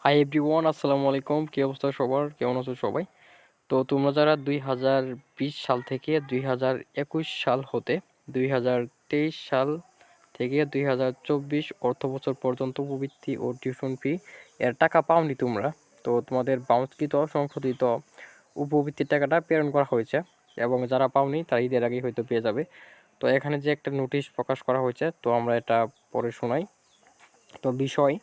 Hi everyone, আসসালামু আলাইকুম। কী অবস্থা সবার? কেমন আছো সবাই? তো তোমরা যারা 2020 সাল থেকে 2021 সাল হতে 2023 সাল থেকে 2024 অর্থ বছর পর্যন্ত উপবৃত্তি ও টিউশন ফি এর টাকা পাওনি তোমরা, তো তোমাদের বাউন্সকৃত সংশোধিত উপবৃত্তির টাকাটা প্রেরণ করা হয়েছে এবং যারা পাওনি তারা ঈদের আগেই হয়তো পেয়ে যাবে। তো এখানে যে একটা নোটিশ প্রকাশ করা হয়েছে, তো আমরা এটা পরে শোনাই। তো বিষয়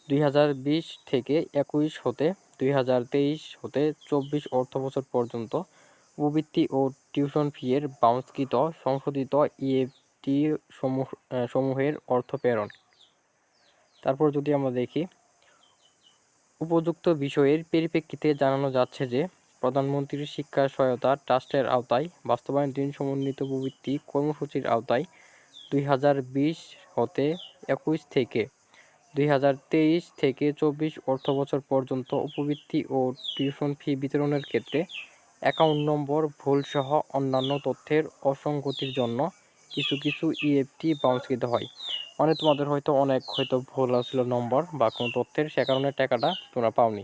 2020 থেকে 21 হতে 2023 হতে 24 অর্থবছর পর্যন্ত উপবৃত্তি ও টিউশন ফি এর বাউন্সকৃত সংশোধিত ইএফটি সমূহের অর্থ প্রেরণ। তারপর যদি আমরা দেখি, উপযুক্ত বিষয়ের পরিপ্রেক্ষিতে জানানো যাচ্ছে যে প্রধানমন্ত্রীর শিক্ষা সহায়তা ট্রাস্টের আওতায় বাস্তবায়নাধীন সমন্বিত উপবৃত্তি কর্মসূচির আওতায় 2020 হতে 21 থেকে 2023 থেকে 24 অর্থবছর পর্যন্ত উপবৃত্তি ও টিউশন ফি বিতরণের ক্ষেত্রে অ্যাকাউন্ট নম্বর ভুলসহ অন্যান্য তথ্যের অসঙ্গতির জন্য কিছু কিছু ইএফটি বাউন্সকৃত হয়। মানে তোমাদের হয়তো ভুল আসছিল নম্বর বা কোনো তথ্যের, সে কারণে টাকাটা তোমরা পাওনি।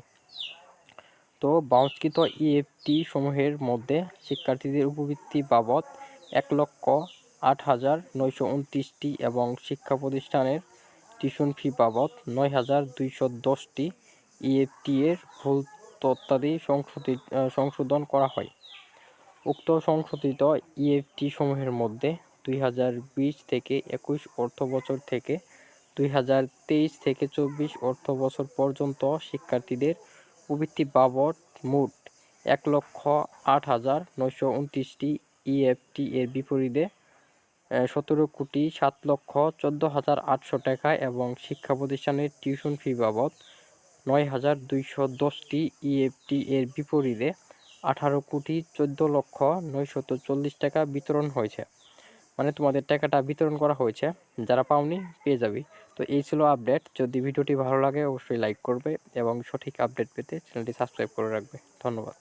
তো বাউন্সকৃত ইএফটি সমূহের মধ্যে শিক্ষার্থীদের উপবৃত্তি বাবদ 1,08,929টি এবং শিক্ষা প্রতিষ্ঠানের টিউশন ফি বাবদ 9,210টি ইএফটি এর ভুল তথ্যাদি সংশোধন করা হয়। উক্ত সংশোধিত ইএফটি সমূহের মধ্যে 2020 থেকে 21 অর্থবছর থেকে 2023 থেকে 24 অর্থবছর পর্যন্ত শিক্ষার্থীদের উপবৃত্তি বাবদ মোট 1,08,929টি ইএফটি এর বিপরীতে 17,07,14,800 টাকা এবং শিক্ষা প্রতিষ্ঠানের টিউশন ফি বাবদ 9,210টি ইএফটি এর বিপরীতে 18,14,940 টাকা বিতরণ হয়েছে। মানে তোমাদের টাকাটা বিতরণ করা হয়েছে, যারা পাওনি পেয়ে যাবে। তো এই ছিল আপডেট। যদি ভিডিওটি ভালো লাগে অবশ্যই লাইক করবে এবং সঠিক আপডেট পেতে চ্যানেলটি সাবস্ক্রাইব করে রাখবে। ধন্যবাদ।